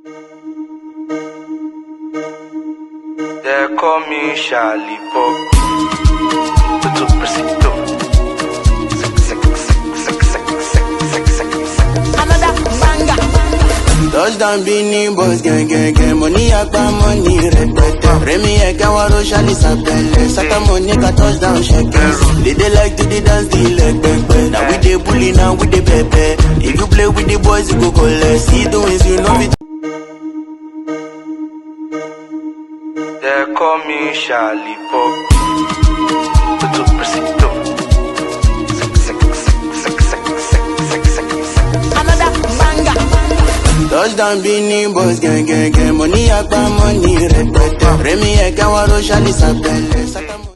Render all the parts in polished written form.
They call me Charlie Pop. Tutu Presido. Another banger. Touchdown Bini boys gang money agba money repete. Remy Ekawaro Shali Sapele. Sata money ka touchdown shakers. They like to the dance the leg back. Now we dey bully now we dey pepe. If you play with the boys you go collect. See the wins you know it. They call me Charlie Pop. Tutu Presido. Another banger. Touchdown Bini boys gang money agba money repete. Remy Ekawaro Shali Sapele. Sata money.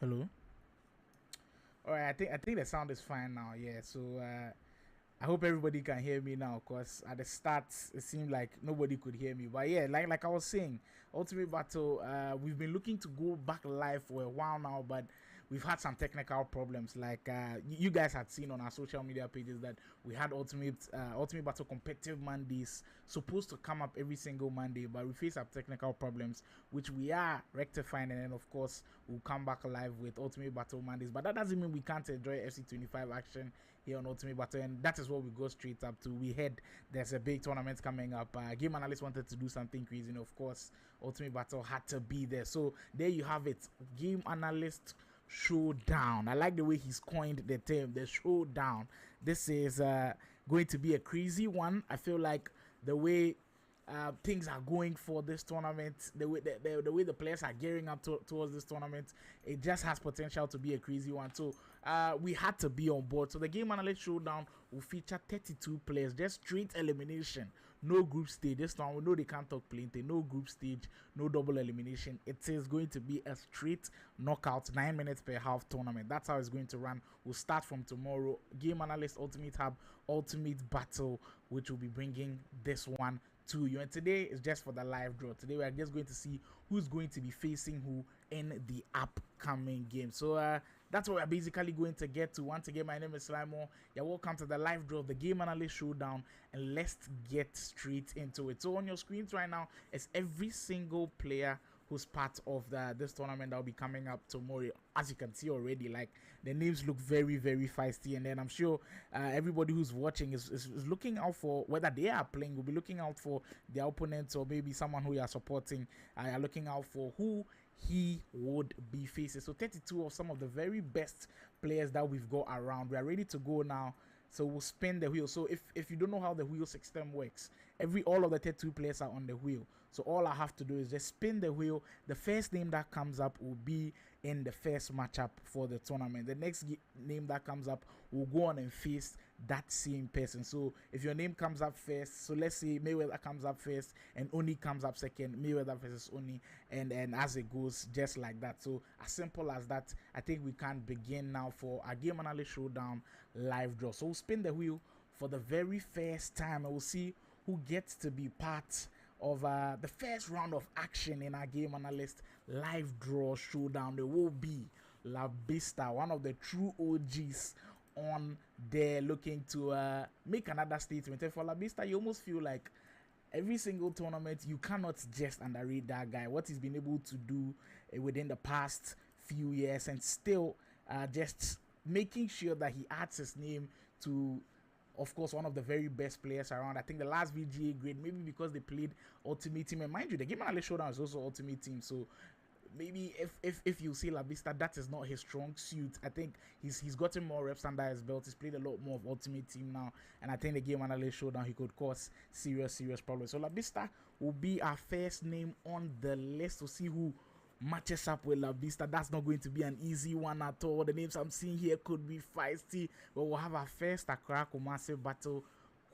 Hello. All right, I think the sound is fine now. Yeah, so I hope everybody can hear me now. Cause at the start it seemed like nobody could hear me. But yeah, like I was saying, Ultimate Battle. We've been looking to go back live for a while now, but we've had some technical problems. Like you guys had seen on our social media pages that we had Ultimate Battle competitive Mondays supposed to come up every single Monday, but we face some technical problems, which we are rectifying, and then of course we'll come back live with Ultimate Battle Mondays. But that doesn't mean we can't enjoy FC25 action here on Ultimate Battle, and that is what we go straight up to. We heard there's a big tournament coming up. Game Analyst wanted to do something crazy, and of course Ultimate Battle had to be there. So there you have it, Game Analyst Showdown. I like the way he's coined the term, the Showdown. This is going to be a crazy one. I feel like the way things are going for this tournament, the way the players are gearing up towards this tournament, it just has potential to be a crazy one. So we had to be on board. So the Game Analyst Showdown will feature 32 players, just straight elimination, no group stage. This time we know they can't talk plenty, no group stage, no double elimination. It is going to be a straight knockout, 9 minutes per half tournament. That's how it's going to run. We'll start from tomorrow. Game Analyst Ultimate Hub Ultimate Battle, which will be bringing this one to you. And today is just for the live draw. Today we are just going to see who's going to be facing who in the upcoming game. So that's what we're basically going to get to. Once again, my name is Slimo. You're welcome to the live draw of the Game Analyst Showdown, and let's get straight into it. So on your screens right now is every single player who's part of this tournament that will be coming up tomorrow. As you can see already, like, the names look very, very feisty, and then I'm sure everybody who's watching is looking out for whether they are playing. Will be looking out for their opponents, or maybe someone who you are supporting. Are looking out for who he would be facing. So 32 of some of the very best players that we've got around. We are ready to go now. So we'll spin the wheel. So if you don't know how the wheel system works, all of the 32 players are on the wheel. So all I have to do is just spin the wheel. The first name that comes up will be in the first matchup for the tournament. The next name that comes up will go on and face that same person. So if your name comes up first, so let's say Mayweather comes up first and Oni comes up second, Mayweather versus Oni, and as it goes, just like that. So as simple as that. I think we can begin now for our Game Analyst Showdown live draw. So we'll spin the wheel for the very first time, and we'll see who gets to be part of the first round of action in our Game Analyst live draw showdown. There will be La Vista, one of the true OGs on there, looking to make another statement. And for La Vista, you almost feel like every single tournament you cannot just underrate that guy, what he's been able to do within the past few years, and still just making sure that he adds his name to, of course, one of the very best players around. I think the last VGA grade, maybe because they played Ultimate Team, and mind you, the Game Analyst Showdown is also Ultimate Team, so maybe if you see La Vista, that is not his strong suit. I think he's gotten more reps under his belt. He's played a lot more of Ultimate Team now, and I think the Game Analyst Showdown, he could cause serious problems. So La Vista will be our first name on the list to see who matches up with La Vista. That's not going to be an easy one at all. The names I'm seeing here could be feisty, but we'll have our first Accra Kumasi battle,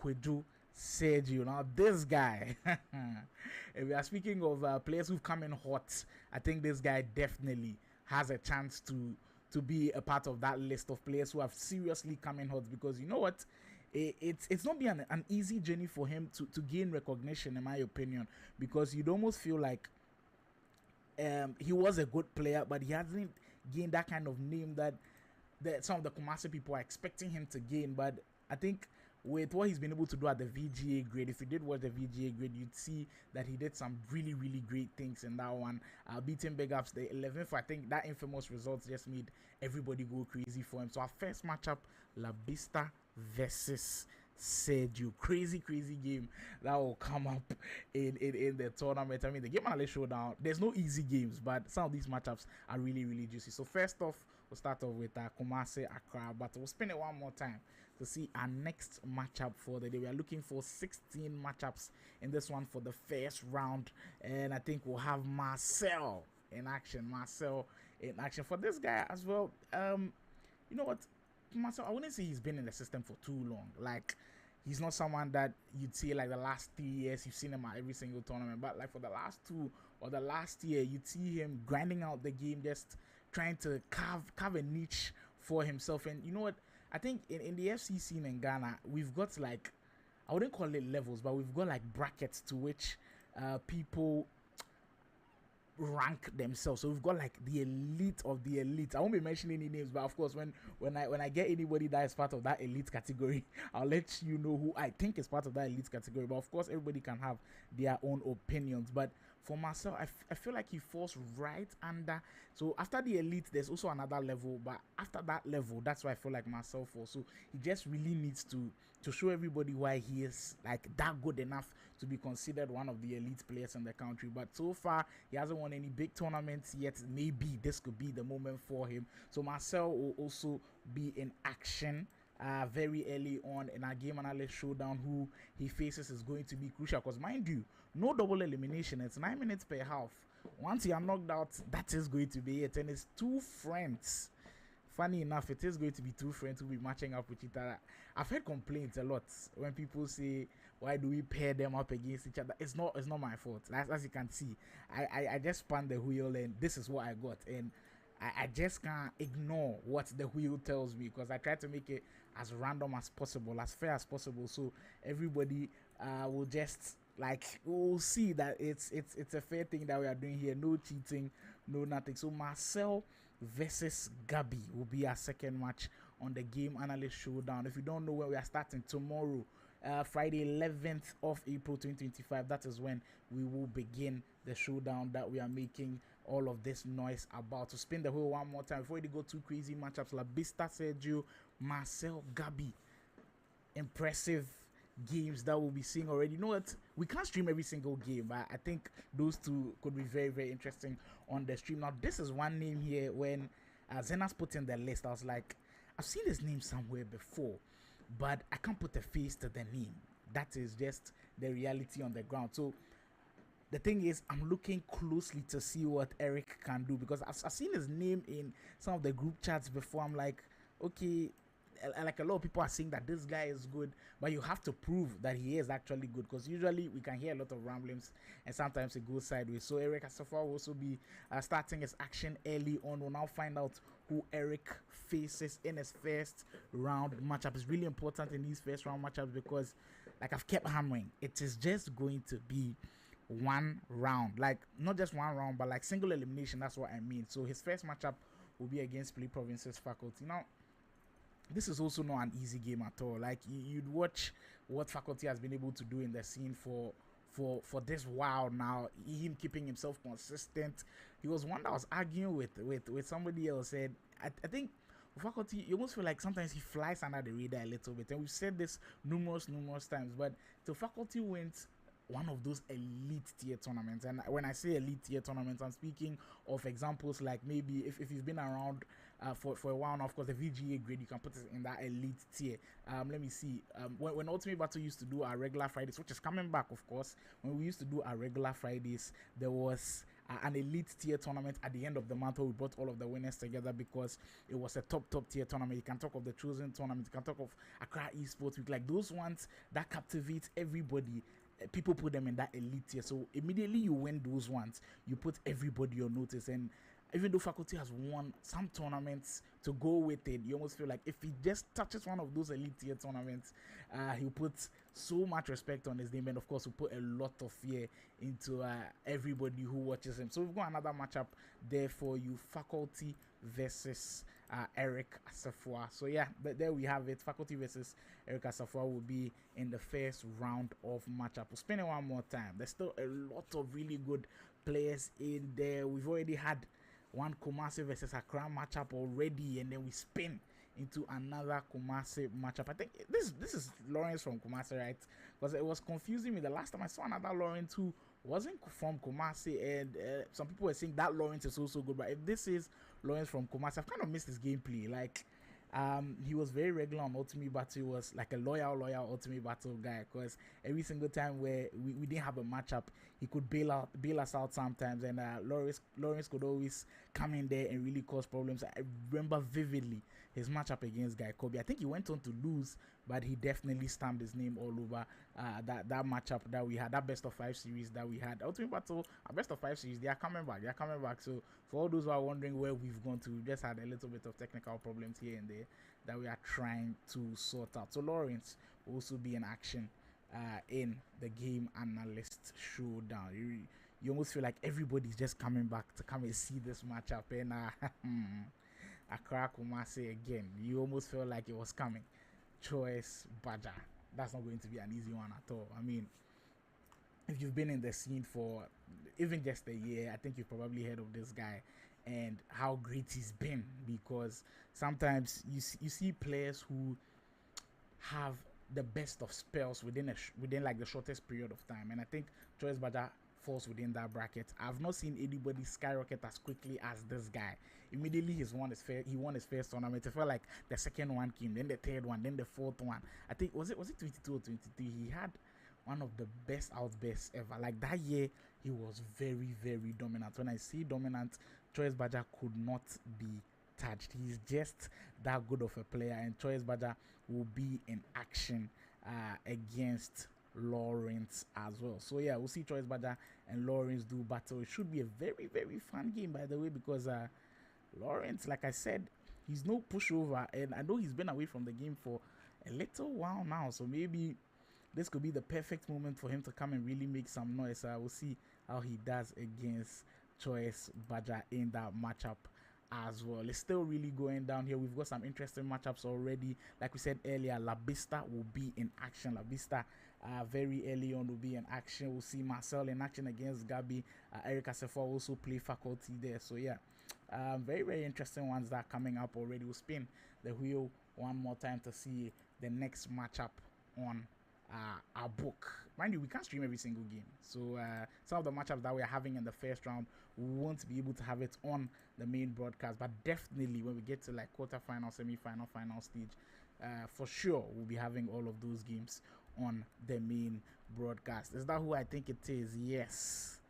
Kwedu Sergio. Now this guy, if we are speaking of players who've come in hot, I think this guy definitely has a chance to be a part of that list of players who have seriously come in hot, because you know what, it's not been an easy journey for him to gain recognition, in my opinion, because you'd almost feel like he was a good player, but he hasn't gained that kind of name that some of the Kumasi people are expecting him to gain. But I think with what he's been able to do at the VGA grade, if you did watch the VGA grade, you'd see that he did some really, really great things in that one. Beating big ups the 11th. I think that infamous results just made everybody go crazy for him. So our first matchup, La Vista versus Sergio. Crazy game that will come up in the tournament. I mean, the Game Analyst Showdown, there's no easy games, but some of these matchups are really, really juicy. So first off, we'll start off with Kumasi Accra, but we'll spin it one more time to see our next matchup for the day. We are looking for 16 matchups in this one for the first round, and I think we'll have Marcel in action. For this guy as well. You know what, Marcel, I wouldn't say he's been in the system for too long. Like, he's not someone that you'd see like the last 3 years you've seen him at every single tournament, but like for the last 2 or the last year, you'd see him grinding out the game, just trying to carve a niche for himself. And you know what, I think in the FC scene in Ghana, we've got like, I wouldn't call it levels, but we've got like brackets to which people rank themselves. So we've got like the elite of the elite. I won't be mentioning any names, but of course when I get anybody that is part of that elite category, I'll let you know who I think is part of that elite category. But of course everybody can have their own opinions. But for myself, I feel like he falls right under. So after the elite, there's also another level, but after that level, that's why I feel like myself falls. So he just really needs to show everybody why he is like that good enough to be considered one of the elite players in the country. But so far, he hasn't won any big tournaments yet. Maybe this could be the moment for him. So Marcel will also be in action very early on in our game analyst showdown. Who he faces is going to be crucial because, mind you, no double elimination. It's 9 minutes per half. Once you are knocked out, that is going to be it, and it's two friends. Funny enough, it is going to be two friends who will be matching up with each other. I've heard complaints a lot when people say, "Why do we pair them up against each other?" It's not my fault. As you can see, I just spun the wheel and this is what I got, and I just can't ignore what the wheel tells me because I try to make it as random as possible, as fair as possible, so everybody will just we'll see that it's a fair thing that we are doing here. No cheating, no nothing. So Marcel versus Gabi will be our second match on the game analyst showdown. If you don't know when we are starting, tomorrow, Friday 11th of April 2025, that is when we will begin the showdown that we are making all of this noise about. To spin the wheel one more time before we go too crazy matchups, La Bista Sergio, Marcel Gabi. Impressive games that we'll be seeing already. You know what, we can't stream every single game, but I think those two could be very, very interesting on the stream. Now this is one name here. When Zenas put in the list, I was like, I've seen this name somewhere before, but I can't put a face to the name. That is just the reality on the ground. So the thing is, I'm looking closely to see what Eric can do, because I've seen his name in some of the group chats before. I'm like, okay, like a lot of people are saying that this guy is good, but you have to prove that he is actually good, because usually we can hear a lot of ramblings and sometimes it goes sideways. So Eric Asafa will also be starting his action early on. We'll now find out who Eric faces in his first round matchup. It's really important in these first round matchups because, like I've kept hammering, it is just going to be one round, like not just one round, but like single elimination. That's what I mean. So his first matchup will be against Play Province's Faculty. Now this is also not an easy game at all. Like you'd watch what Faculty has been able to do in the scene for this while now, him keeping himself consistent. He was one that was arguing with somebody else, and I think Faculty, you almost feel like sometimes he flies under the radar a little bit, and we've said this numerous times, but the Faculty wins one of those elite tier tournaments. And when I say elite tier tournaments, I'm speaking of examples like maybe if you've been around for a while now, of course the VGA grade, you can put it in that elite tier. Let me see, when Ultimate Battle used to do our regular Fridays, which is coming back, of course, when we used to do our regular Fridays, there was an elite tier tournament at the end of the month where we brought all of the winners together, because it was a top tier tournament. You can talk of the Chosen tournament, you can talk of Accra Esports Week, like those ones that captivate everybody. People put them in that elite tier, so immediately you win those ones, you put everybody on notice. And even though Faculty has won some tournaments to go with it, you almost feel like if he just touches one of those elite tier tournaments, he'll put so much respect on his name, and of course he'll put a lot of fear into everybody who watches him. So we've got another matchup there for you, Faculty versus Eric Asafua. So yeah, there we have it. Faculty versus Eric Asafua will be in the first round of matchup. We'll spin it one more time. There's still a lot of really good players in there. We've already had one Kumasi versus Accra matchup already, and then we spin into another Kumasi matchup. I think this is Lawrence from Kumasi, right? Because it was confusing me the last time I saw another Lawrence who wasn't from Kumasi, and some people were saying that Lawrence is also good. But if this is Lawrence from Kumasi, I've kind of missed his gameplay. Like he was very regular on Ultimate Battle. He was like a loyal Ultimate Battle guy, because every single time where we didn't have a matchup, he could bail us out sometimes, and Lawrence could always come in there and really cause problems. I remember vividly his matchup against Guy Kobe. I think he went on to lose, but he definitely stamped his name all over that matchup that we had, that best of 5 series that we had. Ultimate Battle, our best of 5 series, they are coming back. So for all those who are wondering where we've gone to, we just had a little bit of technical problems here and there that we are trying to sort out. So Lawrence will also be in action in the game analyst showdown. You almost feel like everybody's just coming back to come and see this matchup, and Accra Kumasi again. You almost feel like it was coming. Choice Badger. That's not going to be an easy one at all. I mean, if you've been in the scene for even just a year, I think you've probably heard of this guy and how great he's been, because sometimes you see players who have the best of spells within like the shortest period of time, and I think Choice Badger falls within that bracket. I've not seen anybody skyrocket as quickly as this guy. Immediately he won his first tournament. It felt like the second one came, then the third one, then the fourth one. I think was it 22 or 23? He had one of the best outbursts ever. Like that year, he was very, very dominant. When I say dominant, Choice Badger could not be touched. He's just that good of a player, and Choice Badger will be in action against Lawrence as well. So yeah, we'll see Choice Badger and Lawrence do battle. It should be a very, very fun game, by the way, because Lawrence, like I said, he's no pushover, and I know he's been away from the game for a little while now, so maybe this could be the perfect moment for him to come and really make some noise. We'll see how he does against Choice Badger in that matchup as well. It's still really going down here. We've got some interesting matchups already. Like we said earlier, La Vista will be in action. La Vista very early on will be in action. We'll see Marcel in action against Gabi. Eric Asefo also play faculty there. So yeah, very, very interesting ones that are coming up already. We'll spin the wheel one more time to see the next matchup on our book. Mind you, we can't stream every single game, so some of the matchups that we're having in the first round, we won't be able to have it on the main broadcast, but definitely when we get to like quarterfinal, semi-final, final stage, for sure we'll be having all of those games on the main broadcast. Is that who I think it is? Yes,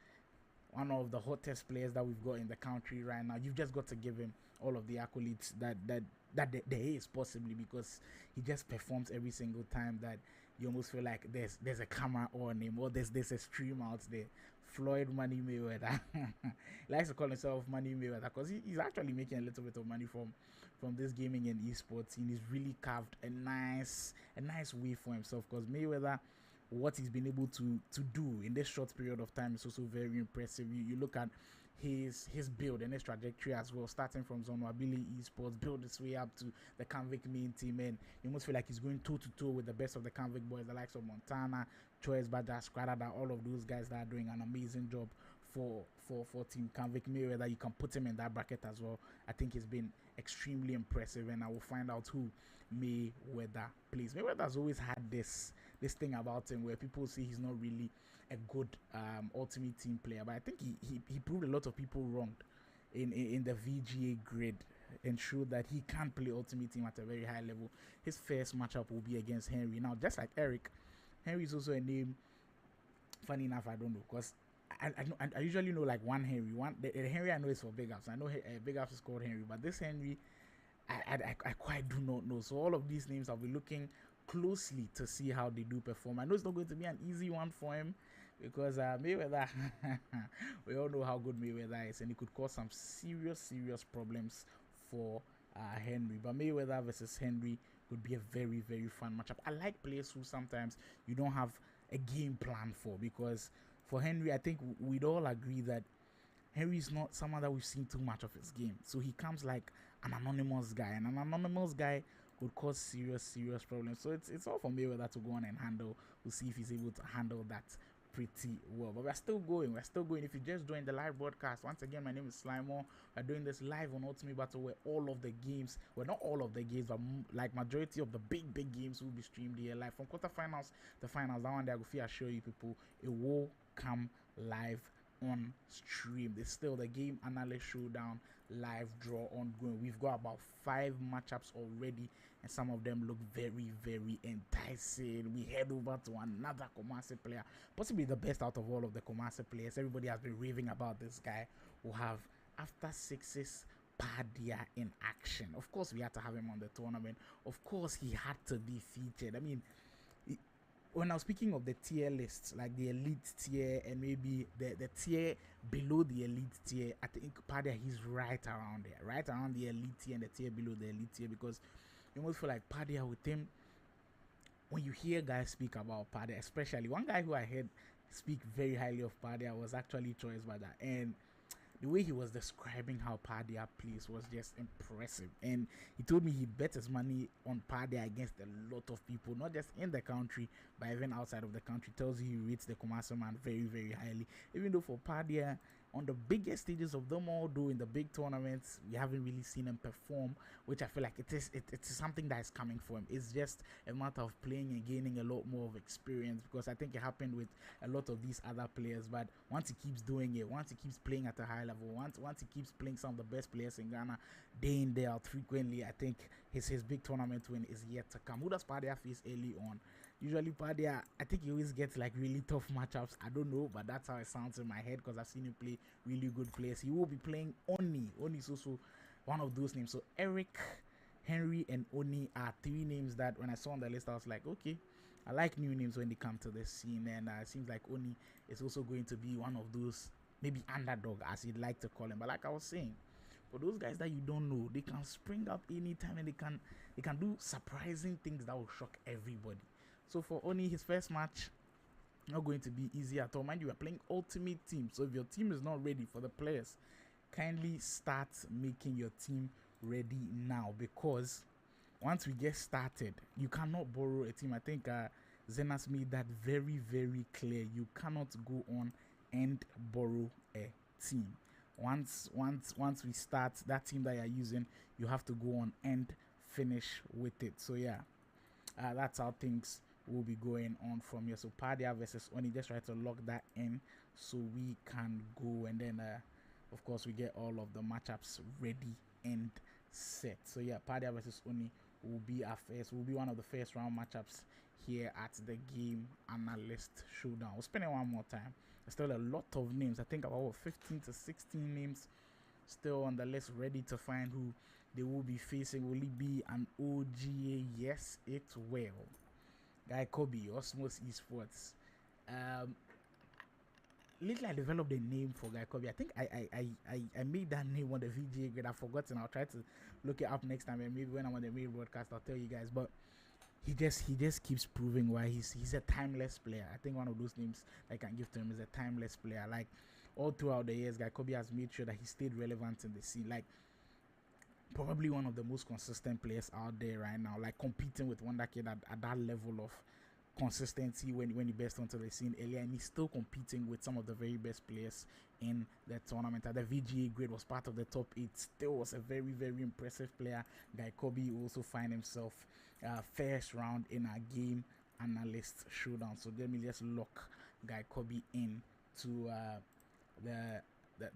one of the hottest players that we've got in the country right now. You've just got to give him all of the accolades that there is, possibly, because he just performs every single time that you almost feel like there's a camera on him, or there's a stream out there. Floyd Money Mayweather. He likes to call himself Money Mayweather because he's actually making a little bit of money from this gaming and esports, and he's really carved a nice way for himself, because Mayweather, what he's been able to do in this short period of time is also very impressive. You look at his build and his trajectory as well, starting from Zonwabili Esports, build his way up to the Convict main team, and you almost feel like he's going toe to toe with the best of the Convict boys, the likes of Montana, Choice Badger, Squadada, all of those guys that are doing an amazing job for Team Convict. Mayweather, you can put him in that bracket as well. I think he's been extremely impressive, and I will find out who Mayweather plays. Mayweather's always had this thing about him where people say he's not really a good Ultimate Team player, but I think he proved a lot of people wrong in the VGA grid and showed that he can play Ultimate Team at a very high level. His first matchup will be against Henry. Now, just like Eric, Henry is also a name. Funny enough, I don't know, because I usually know like one Henry. The Henry I know is for Big Ups. I know Big Ups is called Henry, but this Henry, I quite do not know. So all of these names, I'll be looking closely to see how they do perform. I know it's not going to be an easy one for him, because Mayweather, we all know how good Mayweather is, and it could cause some serious problems for Henry. But Mayweather versus Henry would be a very, very fun matchup. I like players who sometimes you don't have a game plan for, because for Henry, I think we'd all agree that Henry is not someone that we've seen too much of his game. So he comes like an anonymous guy, and an anonymous guy would cause serious problems. So it's all for Mayweather to go on and handle. We'll see if he's able to handle that pretty well. But we're still going. If you just joined the live broadcast, once again, my name is Slimo. We're doing this live on Ultimate Battle, where all of the games, well, not all of the games, but like majority of the big games will be streamed here live, from quarterfinals to finals. That one day I will assure you people, it will come live on stream. There's still the game Analyst Showdown live draw ongoing. We've got about 5 matchups already, and some of them look very enticing. We head over to another Kumasi player, possibly the best out of all of the Kumasi players. Everybody has been raving about this guy. We'll have After Sixes Padia in action. Of course, we had to have him on the tournament. Of course, he had to be featured. I mean, when I was speaking of the tier lists, like the elite tier and maybe the tier below the elite tier, I think Padia, he's right around there, right around the elite tier and the tier below the elite tier, because you almost feel like Padia with him, when you hear guys speak about Padia, especially one guy who I heard speak very highly of Padia was actually Choice Badger, and the way he was describing how Padia plays was just impressive. And he told me he bet his money on Padia against a lot of people, not just in the country, but even outside of the country. Tells you he rates the Kumasi man very highly. Even though for Padia, on the biggest stages of them all, though in the big tournaments we haven't really seen him perform, which I feel like it's something that is coming for him. It's just a matter of playing and gaining a lot more of experience, because I think it happened with a lot of these other players. But once he keeps doing it, once he keeps playing at a high level, once he keeps playing some of the best players in Ghana day in day out frequently, I think his big tournament win is yet to come. Who does Padia face early on? Usually Padia, I think he always gets like really tough matchups. I don't know, but that's how it sounds in my head, because I've seen him play really good players. He will be playing Oni. Oni is also one of those names. So Eric, Henry, and Oni are three names that when I saw on the list, I was like, okay, I like new names when they come to this scene. And it seems like Oni is also going to be one of those maybe underdog, as you'd like to call him. But like I was saying, for those guys that you don't know, they can spring up anytime, and they can do surprising things that will shock everybody. So for Oni, his first match not going to be easy at all. Mind you, we're playing ultimate team, so if your team is not ready for the players, kindly start making your team ready now, because once we get started, you cannot borrow a team. I think Zenas made that very, very clear. You cannot go on and borrow a team. Once we start, that team that you're using, you have to go on and finish with it. So yeah, that's how things will be going on from here. So Padia versus Oni, just try to lock that in so we can go, and then of course we get all of the matchups ready and set. So yeah, Padia versus Oni will be one of the first round matchups here at the Game Analyst Showdown. We'll spend it one more time. There's still a lot of names. I think about 15 to 16 names still on the list, ready to find who they will be facing. Will it be an OGA? Yes, it will. Guy Kobe, Osmos Esports. Lately I developed a name for Guy Kobe. I think I made that name on the VGA grid. I've forgotten. I'll try to look it up next time, and maybe when I'm on the main broadcast I'll tell you guys. But he just keeps proving why he's a timeless player. I think one of those names I can give to him is a timeless player. Like all throughout the years, Guy Kobe has made sure that he stayed relevant in the scene. Like probably one of the most consistent players out there right now, like competing with Wonder Kid at that level of consistency when he burst onto the scene earlier, and he's still competing with some of the very best players in the tournament. At the VGA grade, was part of the top 8, still was a very, very impressive player. Guy Kobe also find himself first round in our Game Analyst Showdown. So let me just lock Guy Kobe in to the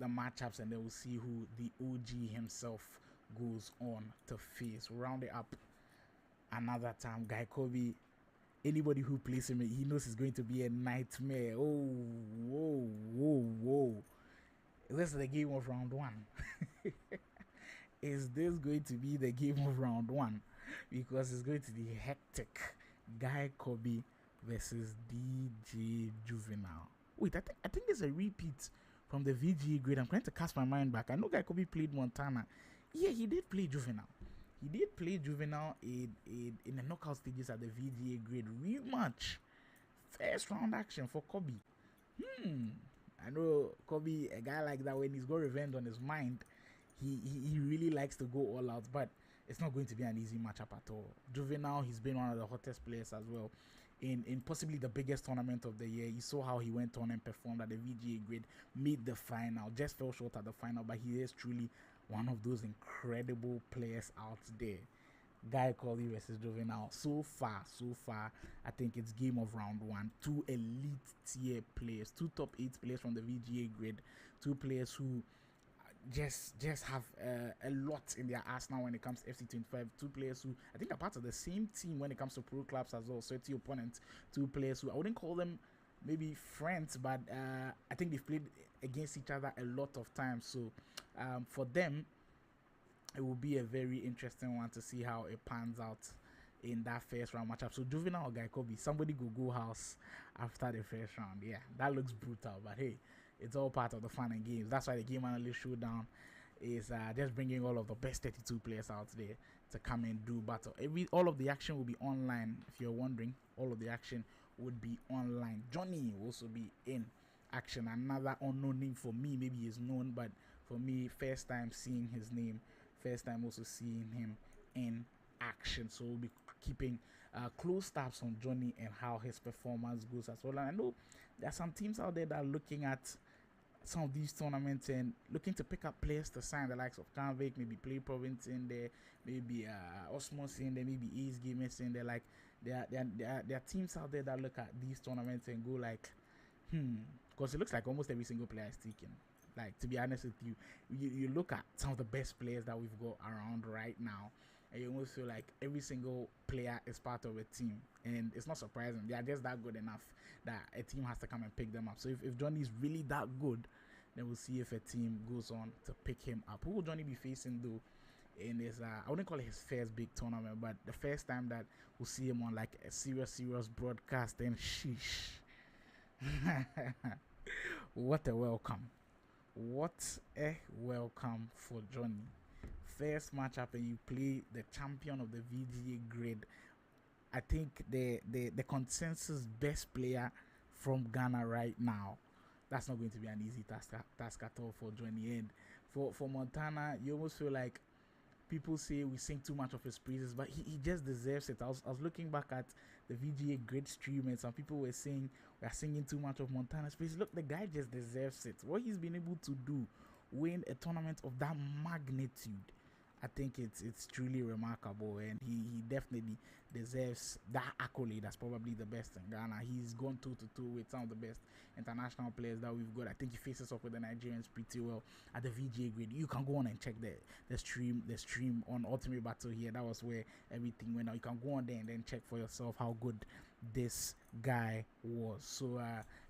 matchups, and then we'll see who the OG himself goes on to face. We'll round it up another time. Guy Kobe, anybody who plays him, he knows it's going to be a nightmare. Oh, whoa. This is the game of round 1. Is this going to be the game of round 1? Because it's going to be hectic. Guy Kobe versus DJ Juvenile. Wait, I think there's a repeat from the VGA grade. I'm trying to cast my mind back. I know Guy Kobe played Montana. Yeah, he did play Juvenile. He did play Juvenile in the knockout stages at the VGA grade rematch. First round action for Kobe. I know Kobe, a guy like that, when he's got revenge on his mind, he really likes to go all out, but it's not going to be an easy matchup at all. Juvenile, he's been one of the hottest players as well in possibly the biggest tournament of the year. You saw how he went on and performed at the VGA grade, made the final, just fell short at the final, but he is truly one of those incredible players out there. Guy Kobe versus Juvenile. So far, I think it's game of round 1. 2 elite tier players, 2 top 8 players from the VGA grade, 2 players who just have a lot in their arsenal when it comes to FC25. 2 players who I think are part of the same team when it comes to pro clubs as well. 30 opponents. 2 players who I wouldn't call them maybe friends, but I think they've played against each other a lot of times. So for them, it will be a very interesting one to see how it pans out in that first round matchup. So Juvenile or Guy Kobe, somebody go house after the first round. Yeah, that looks brutal, but hey, it's all part of the fun and games. That's why the Game Analyst Showdown is just bringing all of the best 32 players out there to come and do battle. All of the action will be online. If you're wondering, all of the action would be online. Johnny will also be in action. Another unknown name for me. Maybe he's known, but for me, first time seeing his name, first time also seeing him in action. So we'll be keeping close tabs on Johnny and how his performance goes as well. And I know there are some teams out there that are looking at some of these tournaments and looking to pick up players to sign, the likes of Canvic, maybe Play Province in there, maybe Osmos in there, maybe Ace Gamers in there. Like there are teams out there that look at these tournaments and go like, because it looks like almost every single player is taken. Like, to be honest with you, you look at some of the best players that we've got around right now, and you almost feel like every single player is part of a team, and it's not surprising. They are just that good enough that a team has to come and pick them up. So if Johnny is really that good, then we'll see if a team goes on to pick him up. Who will Johnny be facing though? In his, I wouldn't call it his first big tournament, but the first time that we'll see him on like a serious broadcast, and sheesh. What a welcome. What a welcome for Johnny. First matchup and you play the champion of the VGA grade. I think the consensus best player from Ghana right now. That's not going to be an easy task at all for Johnny. And for Montana, you almost feel like people say we sing too much of his praises, but he just deserves it. I was looking back at the VGA great stream, and some people were saying we are singing too much of Montana's praises. Look, the guy just deserves it. What he's been able to do, win a tournament of that magnitude, I think it's truly remarkable, and he definitely deserves that accolade. That's probably the best in Ghana. He's gone toe to toe with some of the best international players that we've got. I think he faces up with the Nigerians pretty well at the VGA grade. You can go on and check the stream on Ultimate Battle here. That was where everything went out. You can go on there and then check for yourself how good this guy was. So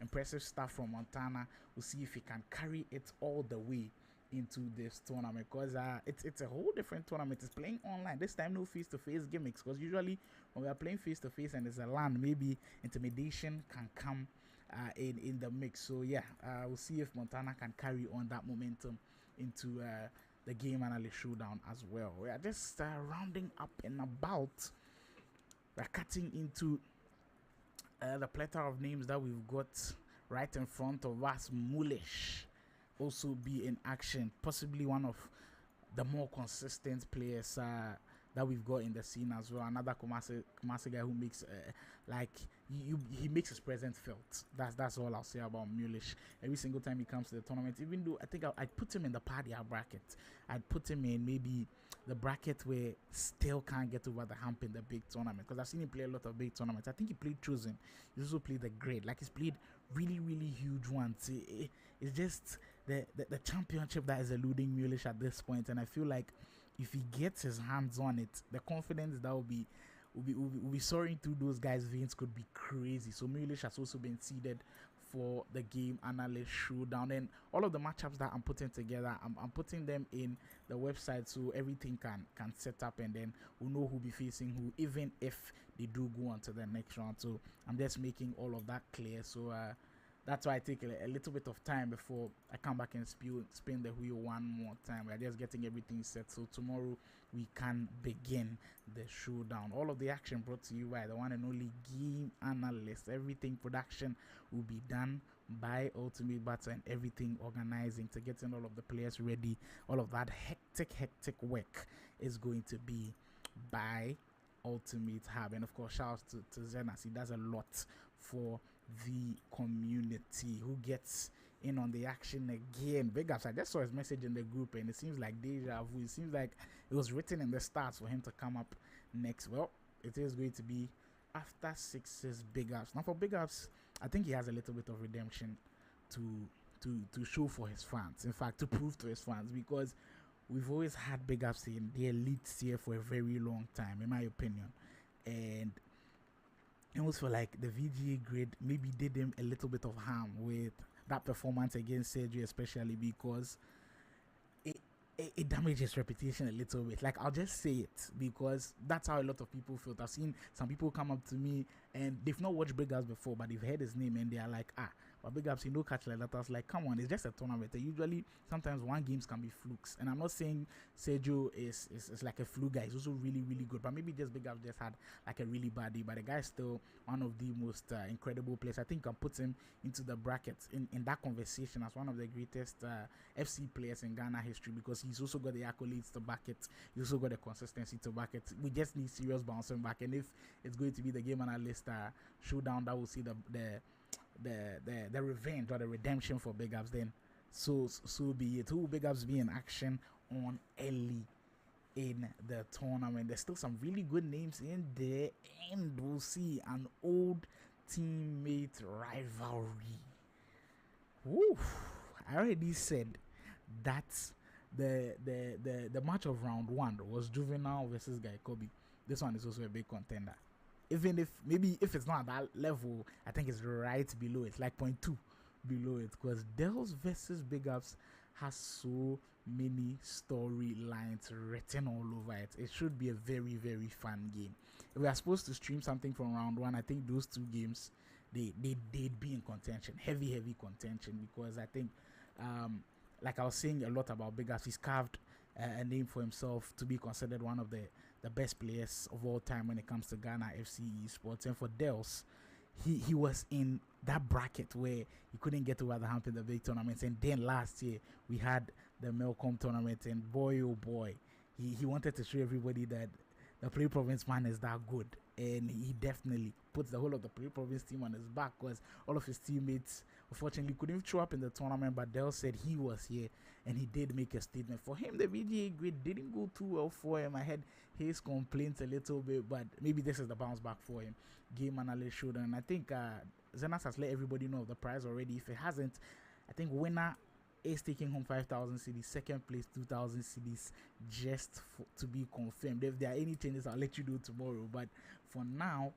impressive stuff from Montana. We'll see if he can carry it all the way into this tournament, because it's a whole different tournament. It's playing online this time, no face-to-face gimmicks, because usually when we are playing face-to-face and there's a LAN, maybe intimidation can come in the mix. So yeah, we'll see if Montana can carry on that momentum into the Game Analyst Showdown as well. We are just rounding up and about. We're cutting into the plethora of names that we've got right in front of us. Mulish also be in action, possibly one of the more consistent players that we've got in the scene as well. Another Kumasi guy who makes he makes his presence felt. That's all I'll say about Mulish. Every single time he comes to the tournament, even though I think I'd put him in the Padia bracket, I'd put him in maybe the bracket where still can't get over the hump in the big tournament, because I've seen him play a lot of big tournaments. I think he played Chosen. He also played the Grade. Like, he's played really huge ones. It's just the championship that is eluding Mulish at this point, and I feel like if he gets his hands on it, the confidence that will be soaring through those guys' veins could be crazy. So Mulish has also been seeded for the Game Analyst Showdown, and all of the matchups that I'm putting together, I'm putting them in the website so everything can set up, and then we'll know who'll be facing who, even if they do go on to the next round. So I'm just making all of that clear. So that's why I take a little bit of time before I come back and spin the wheel one more time. We're just getting everything set, so tomorrow we can begin the showdown. All of the action brought to you by the one and only Game Analyst. Everything production will be done by Ultimate Battle, and everything organizing to getting all of the players ready. All of that hectic work is going to be by Ultimate Hub. And of course, shout out to Zenas. He does a lot for the community. Who gets in on the action again? Big ups. I just saw his message in the group, and it seems like deja vu. It seems like it was written in the stars for him to come up next. Well, it is going to be after 6's big ups. Now for big ups, I think he has a little bit of redemption to show for his fans. In fact, to prove to his fans, because we've always had big ups in the elite tier for a very long time, in my opinion. And I almost feel like the VGA grade maybe did him a little bit of harm with that performance against Sergio, especially because it damaged his reputation a little bit. Like, I'll just say it, because that's how a lot of people felt. I've seen some people come up to me and they've not watched Big Ups before, but they've heard his name and they are like, but Big Ups, catch like that. I was like, come on, it's just a tournament. Usually, sometimes one games can be flukes. And I'm not saying Sergio is like a fluke guy. He's also really good. But maybe just Big Ups just had like a really bad day. But the guy's still one of the most incredible players. I think I can put him into the brackets in that conversation as one of the greatest FC players in Ghana history, because he's also got the accolades to back it. He's also got the consistency to back it. We just need serious bouncing back. And if it's going to be the Game Analyst Showdown that will see the revenge or the redemption for Big Ups, then So be it. Who big ups be in action on early in the tournament? There's still some really good names in there, and we'll see an old teammate rivalry. Woo! I already said that the match of round 1 was Juvenile versus Guy Kobe. This one is also a big contender. Even if maybe if it's not at that level, I think it's right below it, like 0.2 below it, because Dells versus Big Ups has so many storylines written all over it. It should be a very, very fun game. If we are supposed to stream something from round 1, I think those 2 games they'd be in contention, heavy contention, because I think like I was saying a lot about Big Ups, he's carved a name for himself to be considered one of the best players of all time when it comes to Ghana FC esports. And for Dels, he was in that bracket where he couldn't get over the hump in the big tournaments. And then last year we had the Melcom tournament, and boy oh boy, he wanted to show everybody that the Play Province man is that good, and he definitely puts the whole of the Play Province team on his back, because all of his teammates unfortunately couldn't show up in the tournament, but Del said he was here and he did make a statement. For him, the VGA grid didn't go too well for him. I had his complaints a little bit, but maybe this is the bounce back for him. Game Analyst Showdown. I think Zenas has let everybody know the prize already. If it hasn't, I think winner is taking home 5,000 cedis, second place 2,000 cedis, just to be confirmed. If there are any changes, I'll let you know tomorrow, but for now,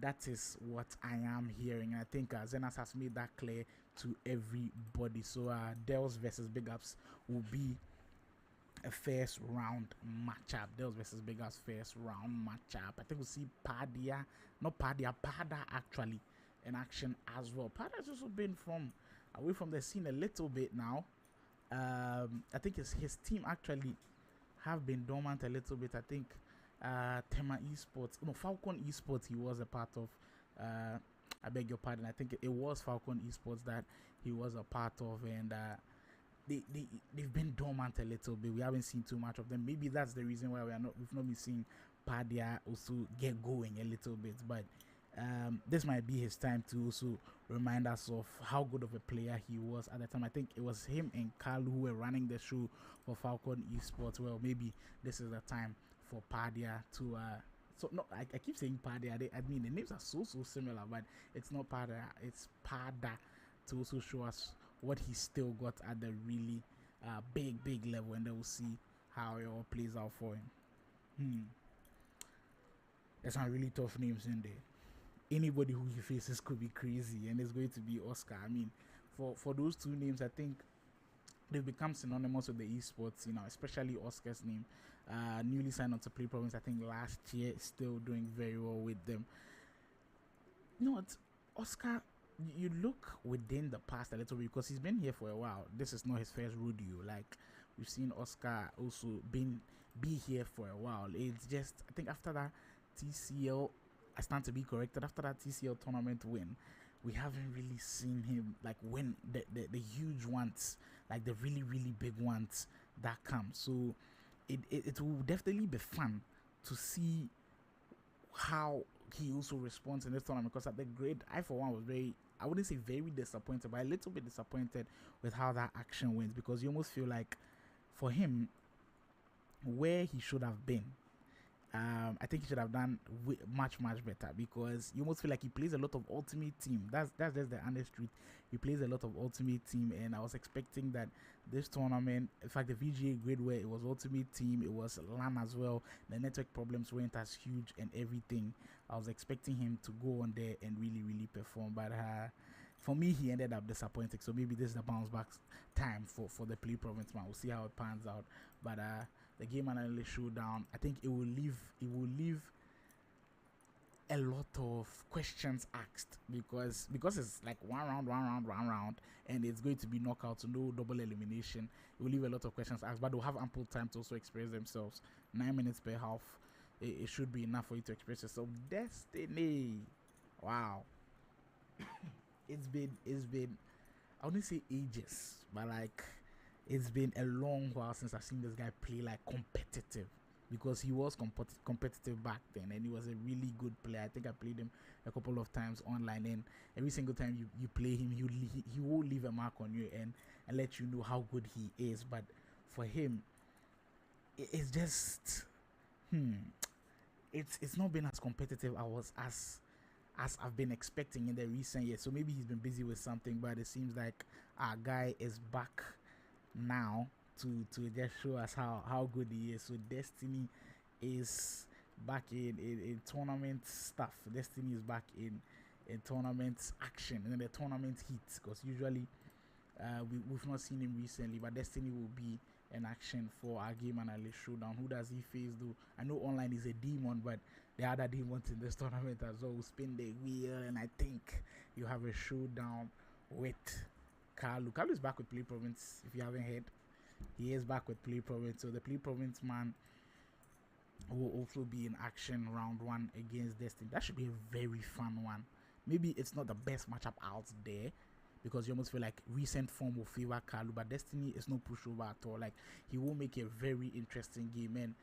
that is what I am hearing. I think Zenas has made that clear to everybody. So Dels versus Big Ups will be a first round matchup. Dels versus Big Ups first round matchup. I think we'll see Pada actually in action as well. Pada has also been away from the scene a little bit now. I think his team actually have been dormant a little bit. I think Tema Esports, no, Falcon Esports he was a part of. I beg your pardon, I think it was Falcon Esports that he was a part of, and they've been dormant a little bit. We haven't seen too much of them. Maybe that's the reason why we've not been seeing Padia also get going a little bit, but this might be his time to also remind us of how good of a player he was at the time. I think it was him and Carl who were running the show for Falcon Esports. Well, maybe this is the time for Padia to I keep saying Padia. I mean, the names are so similar, but it's not Padia, it's Pada, to also show us what he still got at the really big level, and then we'll see how it all plays out for him. There's some really tough names in there. Anybody who he faces could be crazy, and it's going to be Oscar. I mean, for those 2 names, I think they've become synonymous with the esports, especially Oscar's name. Newly signed on to Play Province, I think last year, still doing very well with them. You know what, Oscar, you look within the past a little bit, because he's been here for a while. This is not his first rodeo. Like, we've seen Oscar also be here for a while. It's just, I think after that TCL, I stand to be corrected, after that TCL tournament win, we haven't really seen him like win the huge ones, like the really big ones that come. So it will definitely be fun to see how he also responds in this tournament, because at the grade, I for one was I wouldn't say very disappointed, but a little bit disappointed with how that action went, because you almost feel like for him, where he should have been, I think he should have done much better, because you almost feel like he plays a lot of Ultimate Team. That's just the honest truth. He plays a lot of Ultimate Team, and I was expecting that this tournament, in fact, the VGA grade where it was Ultimate Team, it was LAN as well, the network problems weren't as huge and everything. I was expecting him to go on there and really perform, but for me, he ended up disappointing. So maybe this is the bounce back time for the Play Province man. We'll see how it pans out. But the Game Analyst Showdown, I think it will leave a lot of questions asked, because it's like one round, and it's going to be knockouts, no double elimination. It will leave a lot of questions asked, but they'll have ample time to also express themselves. 9 minutes per half, it should be enough for you to express yourself. Destiny, wow. it's been I wouldn't say ages, but like it's been a long while since I've seen this guy play like competitive. because he was competitive back then, and he was a really good player. I think I played him a couple of times online, and every single time you play him, he will leave a mark on you and let you know how good he is. But for him, it's just it's not been as competitive as I've been expecting in the recent years. So maybe he's been busy with something, but it seems like our guy is back now to just show us how good he is. So Destiny is back in tournament stuff. Destiny is back in tournament action and the tournament heat, because usually we've not seen him recently, but Destiny will be in action for our game analyst showdown. Who does he face though? I know online is a demon, but the other demons in this tournament as well will spin the wheel, and I think you have a showdown with Carlo. Carlo is back with Play Province. If you haven't heard, he is back with Play Province. So the Play Province man will also be in action round 1 against Destiny. That should be a very fun one. Maybe it's not the best matchup out there, because you almost feel like recent form will favor Carlo, but Destiny is no pushover at all. Like, he will make a very interesting game. And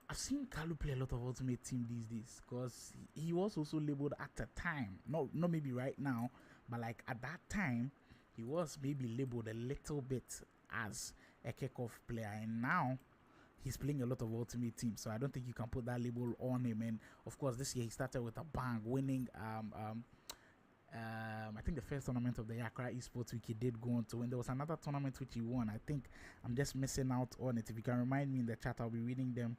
I've seen Carlo play a lot of Ultimate Team these days, because he was also labeled at the time, not maybe right now, but like at that time he was maybe labeled a little bit as a kickoff player, and now he's playing a lot of Ultimate Team, so I don't think you can put that label on him. And of course this year he started with a bang, winning I think the first tournament of the Accra Esports Week he did go on to win. There was another tournament which he won. I think I'm just missing out on it. If you can remind me in the chat, I'll be reading them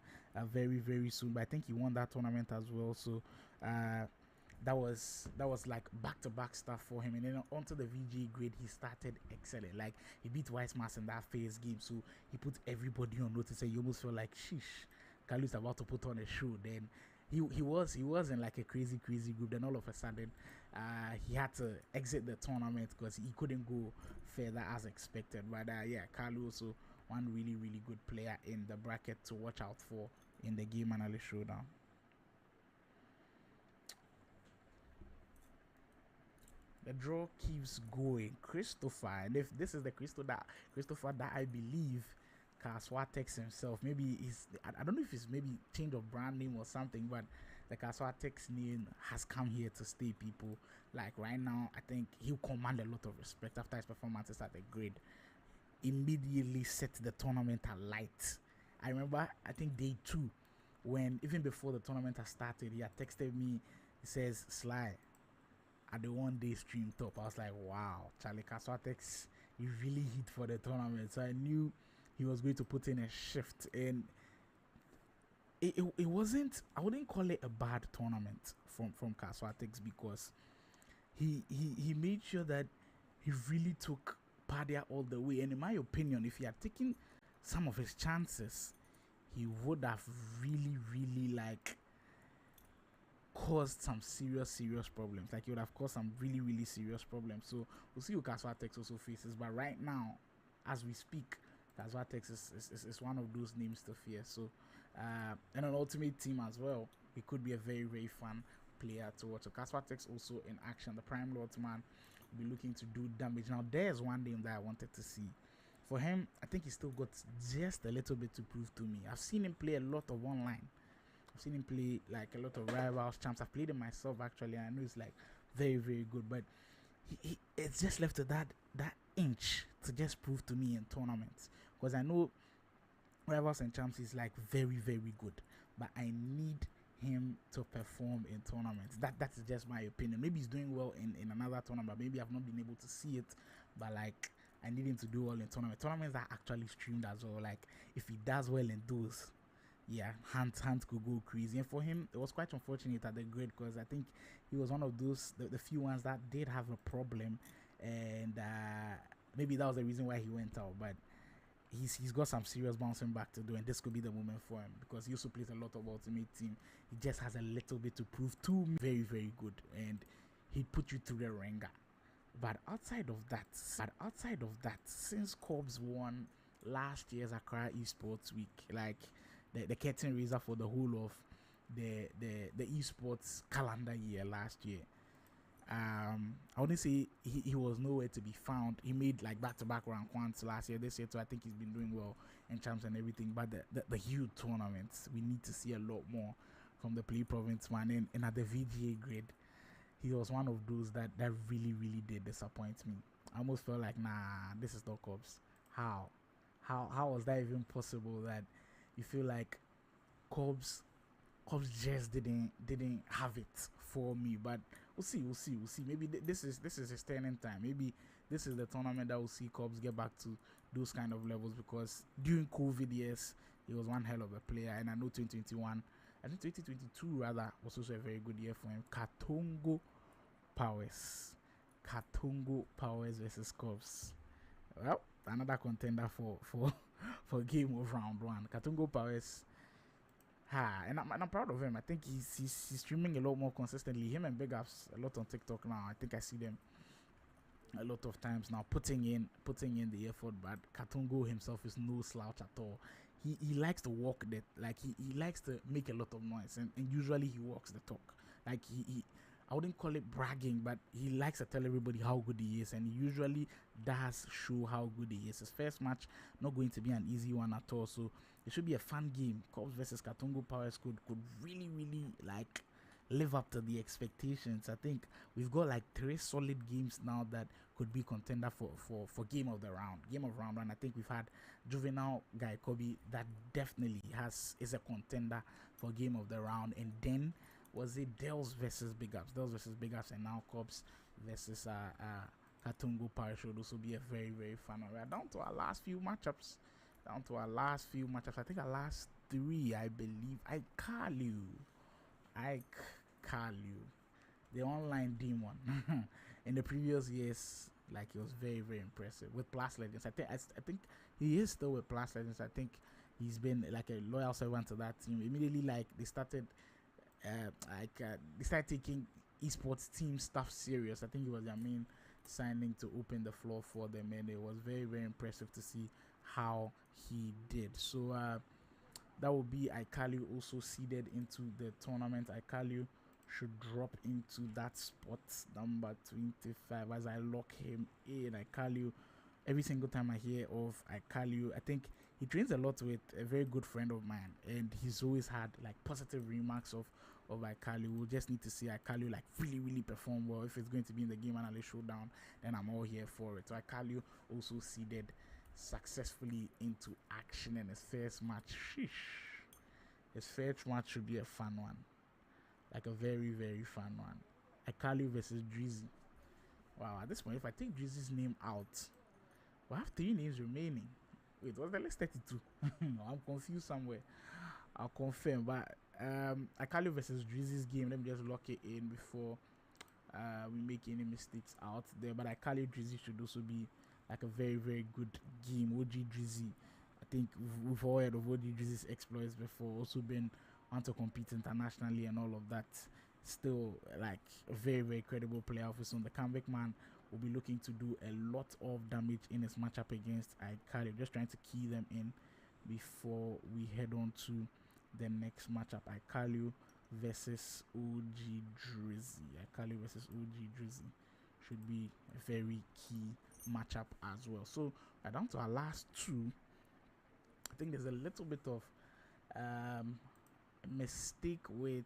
very very soon. But I think he won that tournament as well. So that was like back-to-back stuff for him. And then onto the VG grade, he started excelling. Like, he beat Weissmas in that first game, so he put everybody on notice, and you almost feel like, sheesh, Carlos about to put on a show. Then he was in like a crazy group. Then all of a sudden he had to exit the tournament because he couldn't go further as expected. But yeah, Carlo also one really good player in the bracket to watch out for in the game analyst showdown. The draw keeps going. Christopher, and if this is the Christopher that I believe Kaswatex himself, maybe I don't know if it's maybe change of brand name or something, but the Kaswatex name has come here to stay, people. Like, right now, I think he'll command a lot of respect after his performances at the grid. Immediately set the tournament alight. I remember, I think day 2, when even before the tournament has started, he had texted me. He says, Sly, at the 1 day stream top, I was like, wow, Charlie Kaswatex, you really hit for the tournament. So I knew he was going to put in a shift, and it wasn't, I wouldn't call it a bad tournament from Kaswatex, because he made sure that he really took Padia all the way. And in my opinion, if he had taken some of his chances, he would have really like caused some serious problems. Like, he would have caused some really serious problems. So we'll see who Kaswatex also faces. But right now, as we speak, Kaswatex is one of those names to fear. So and an Ultimate Team as well, he could be a very fun player to watch. So Kaswatex also in action. The Prime Lords man will be looking to do damage. Now there's one name that I wanted to see. For him, I think he still got just a little bit to prove to me. I've seen him play a lot of online. I've seen him play like a lot of rivals champs. I've played him myself actually. I know he's like very good, but it's just left to that inch to just prove to me in tournaments, because I know rivals and champs is like very good, but I need him to perform in tournaments. That's just my opinion. Maybe he's doing well in another tournament, but maybe I've not been able to see it. But like, I need him to do well in tournaments that are actually streamed as well. Like, if he does well in those, yeah, hands could go crazy. And for him, it was quite unfortunate at the grade, because I think he was one of those the few ones that did have a problem, and maybe that was the reason why he went out. But he's got some serious bouncing back to do, and this could be the moment for him, because he also plays a lot of Ultimate Team. He just has a little bit to prove to me. Very good, and he'd put you through the ringer. But outside of that, since Corbs won last year's Accra Esports Week, like the curtain raiser for the whole of the esports calendar year last year, I wouldn't say he was nowhere to be found. He made like back-to-back round quants last year. This year too, I think he's been doing well in champs and everything. But the huge tournaments, we need to see a lot more from the play province man. And at the VGA grade, he was one of those that really, really did disappoint me. I almost felt like, nah, this is not Cubs. How was that even possible that you feel like Cubs just didn't have it for me? But we'll see. Maybe this is his turning time. Maybe this is the tournament that will see Cubs get back to those kind of levels, because during COVID years he was one hell of a player, and I know 2021, I think 2022 rather, was also a very good year for him. Katongo Powers versus Cubs. Well, another contender for game of round one. Katongo Powers. And I'm proud of him. I think he's streaming a lot more consistently. Him and Big Ups a lot on TikTok now. I think I see them a lot of times now putting in the effort. But Katongo himself is no slouch at all. He likes to walk that, like he likes to make a lot of noise, and usually he walks the talk. Like he I wouldn't call it bragging, but he likes to tell everybody how good he is, and he usually does show how good he is. His first match not going to be an easy one at all, so it should be a fun game. Cubs versus Katongo Powers could really like live up to the expectations. I think we've got like 3 solid games now that could be contender for game of the round. Game of round one, I think we've had Juvenile Guy Kobe that definitely is a contender for game of the round, and then was it Dells versus Big Ups, and now Cubs versus Katongo Powers should also be a very, very fun one. We're down to our last few matchups. I think our last 3, I believe. Ike Kalu, the online demon. In the previous years, like, he was very, very impressive with Plus Legends. I think he is still with Plus Legends. I think he's been like a loyal servant to that team. Immediately, like, they started taking esports team stuff serious. I think it was their main signing to open the floor for them, and it was very, very impressive to see how he did. So that will be Ikalu also seeded into the tournament. Ikalu should drop into that spot number 25 as I lock him in. Ikalu, every single time I hear of Ikalu, I think he trains a lot with a very good friend of mine, and he's always had like positive remarks of Ikalu. We'll just need to see Ikalu like really, really perform well. If it's going to be in the game analyst showdown, then I'm all here for it. So Ikalu also seeded successfully into action in his first match. His first match should be a fun one, like a very, very fun one. Ikalu versus Drizzy. Wow, at this point, if I take Drizzy's name out, we'll have 3 names remaining. Wait, what's the list? 32? I'm confused somewhere. I'll confirm. But Ikalu versus Drizzy's game, let me just lock it in before we make any mistakes out there. But Ikalu Drizzy should also be like a very, very good game. OG Drizzy, I think we've all heard of OG Drizzy's exploits before. Also been want to compete internationally and all of that. Still like a very, very credible player of his own. The comeback man will be looking to do a lot of damage in his matchup against Ikalu. Just trying to key them in before we head on to the next matchup. Ikalu versus OG Drizzy. Ikalu versus OG Drizzy should be a very key matchup as well. So we're down to our last 2. I think there's a little bit of mistake with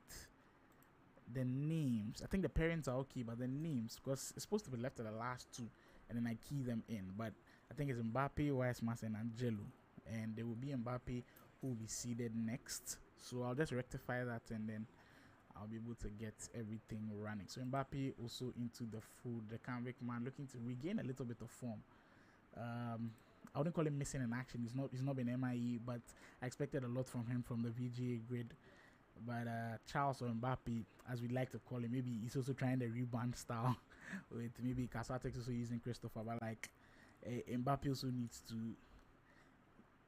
the names. I think the parents are okay, but the names, because it's supposed to be left to the last 2, and then I key them in. But I think it's Mbappe, Weissmas, and Angelo, and there will be Mbappe who will be seeded next. So I'll just rectify that, and then I'll be able to get everything running. So Mbappe also into the food. The comeback man looking to regain a little bit of form. I wouldn't call him missing in action. He's not been MIE, but I expected a lot from him from the VGA grid. But Charles or Mbappe, as we like to call him, maybe he's also trying the rebound style with maybe Cassatex also using Christopher. But like Mbappe also needs to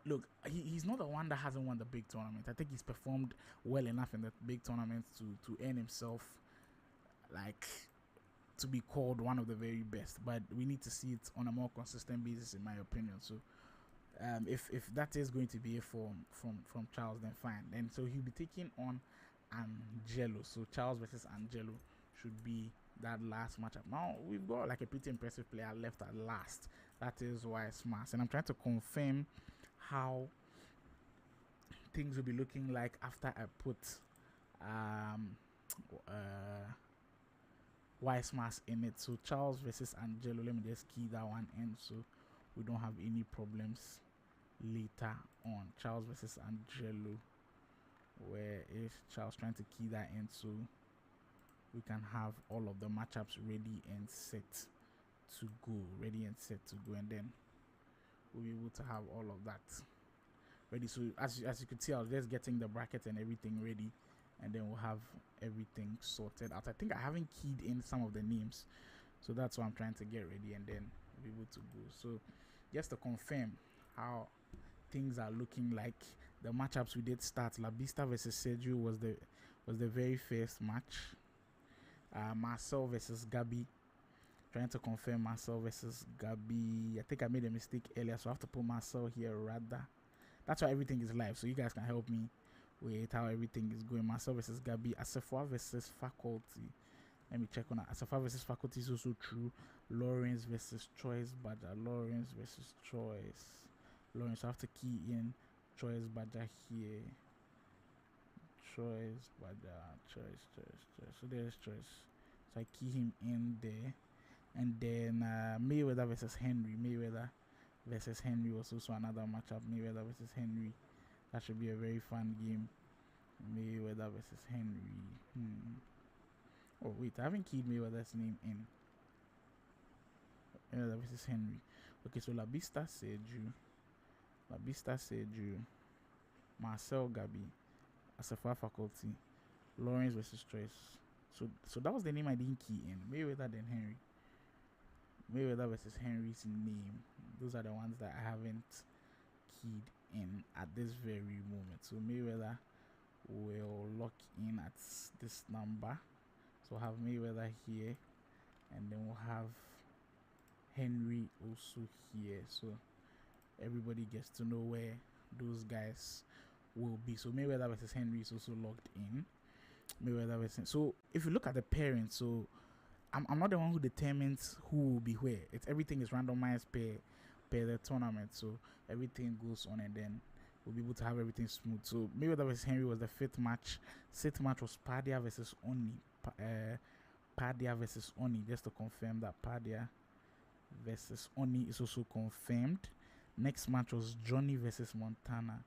look. He's not the one that hasn't won the big tournament. I think he's performed well enough in the big tournaments to earn himself like to be called one of the very best. But we need to see it on a more consistent basis, in my opinion. So if that is going to be a form from Charles, then fine. And so he'll be taking on Angelo. So Charles versus Angelo should be that last matchup. Now we've got like a pretty impressive player left at last. That is why Smash, and I'm trying to confirm how things will be looking like after I put Wise Mass in it. So Charles versus Angelo, let me just key that one in so we don't have any problems later on. Charles versus Angelo, where is Charles, trying to key that in so we can have all of the matchups ready and set to go, and then we'll be able to have all of that ready. So as you can see, I was just getting the bracket and everything ready, and then we'll have everything sorted out. I think I haven't keyed in some of the names, so that's why I'm trying to get ready, and then we'll be able to go. So just to confirm how things are looking like, the matchups we did start. La Vista versus Sergio was the very first match. Marcel versus Gabi. Trying to confirm Marcel versus Gabi. I think I made a mistake earlier, so I have to put Marcel here rather. That's why everything is live, so you guys can help me with how everything is going. Marcel versus Gabi. Asafa versus Faculty. Let me check on that. Asafa versus Faculty is also true. Lawrence versus Choice Badger. Lawrence versus Choice. Lawrence, I have to key in Choice Badger here. Choice Badger. Choice. So there's Choice. So I key him in there. And then Mayweather versus Henry. Mayweather versus Henry was also another matchup. Mayweather versus Henry. That should be a very fun game. Mayweather versus Henry. Oh wait, I haven't keyed Mayweather's name in. Mayweather versus Henry. Okay, so La Vista Sergio. Marcel Gabi. Asafa Faculty. Lawrence versus Choice. So that was the name I didn't key in. Mayweather then Henry. Mayweather versus Henry's name. Those are the ones that I haven't keyed in at this very moment. So Mayweather will lock in at this number. So we'll have Mayweather here, and then we'll have Henry also here. So everybody gets to know where those guys will be. So Mayweather versus Henry is also locked in. Mayweather versus. So if you look at the parents, so I'm not the one who determines who will be where. Everything is randomized per the tournament. So everything goes on, and then we'll be able to have everything smooth. So Mayweather versus Henry was the fifth match. Sixth match was Padilla versus Oni. Padilla versus Oni. Just to confirm that Padilla versus Oni is also confirmed. Next match was Johnny versus Montana.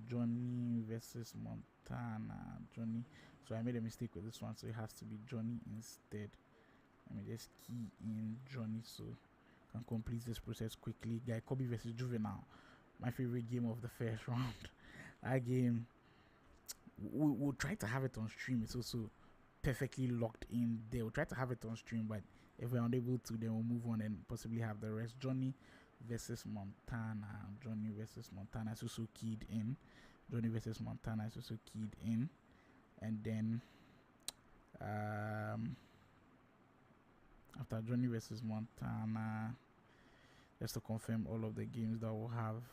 Johnny versus Montana. Johnny. So I made a mistake with this one, so it has to be Johnny instead. Let me just key in Johnny so I can complete this process quickly. Guy Kobe versus Juvenile. My favorite game of the first round. That game, we'll try to have it on stream. It's also perfectly locked in there. We'll try to have it on stream, but if we're unable to, then we'll move on and possibly have the rest. Johnny versus Montana. Johnny versus Montana is also keyed in. Johnny versus Montana is also keyed in. And then after Johnny versus Montana, just to confirm all of the games that we'll have.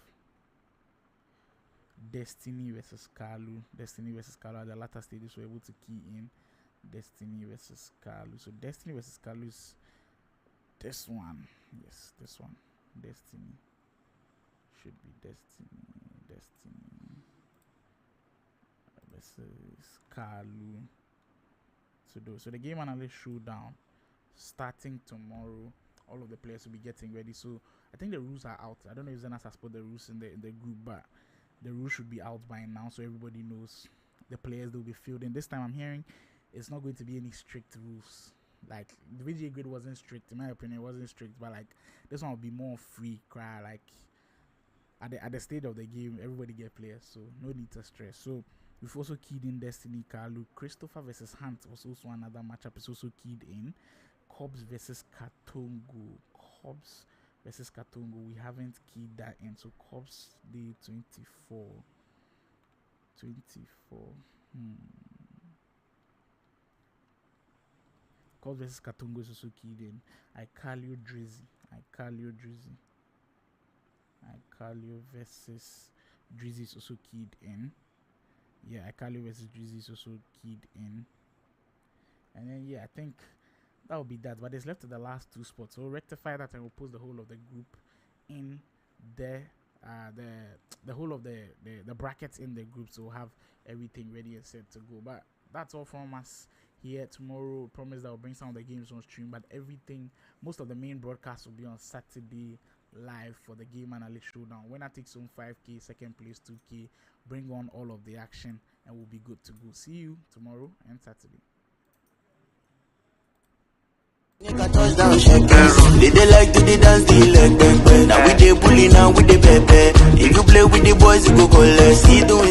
Destiny versus Kalu. Destiny versus Kalu at the latter stages we're able to key in Destiny versus Kalu. So Destiny versus Kalu is this one. Yes, this one. Destiny. Should be Destiny versus Kalu. So the game analyst showdown starting tomorrow. All of the players will be getting ready. So I think the rules are out. I don't know if Zenas has put the rules in the group, but the rules should be out by now, so everybody knows the players they'll be fielding. This time I'm hearing it's not going to be any strict rules. Like the VGA grid wasn't strict, in my opinion, it wasn't strict, but like this one will be more free cry. Like at the stage of the game, everybody get players, so no need to stress. So we've also keyed in Destiny Kalu. Christopher versus Hunt was also another matchup. It's also keyed in. Cobbs versus Katongo. Cobbs versus Katongo. We haven't keyed that in. So Cobbs day 24. Cobbs versus Katongo is also keyed in. Ikalio Drizzy versus Drizzy is also keyed in. Yeah, Ikalio versus Drizzy is also keyed in. And then yeah, I think that will be that. But it's left to the last two spots. So we'll rectify that and we'll post the whole of the group in the whole of the brackets in the group, so we'll have everything ready and set to go. But that's all from us here. Tomorrow we promise that we'll bring some of the games on stream, but most of the main broadcasts will be on Saturday live for the game Analyst Showdown. Winner takes home 5k, second place 2k. Bring on all of the action and we'll be good to go. See you tomorrow and Saturday. Touchdown shakers. They like to the dance, the leg back. Now we the bully, now we the pepe. If you play with the boys, you go collect. See doing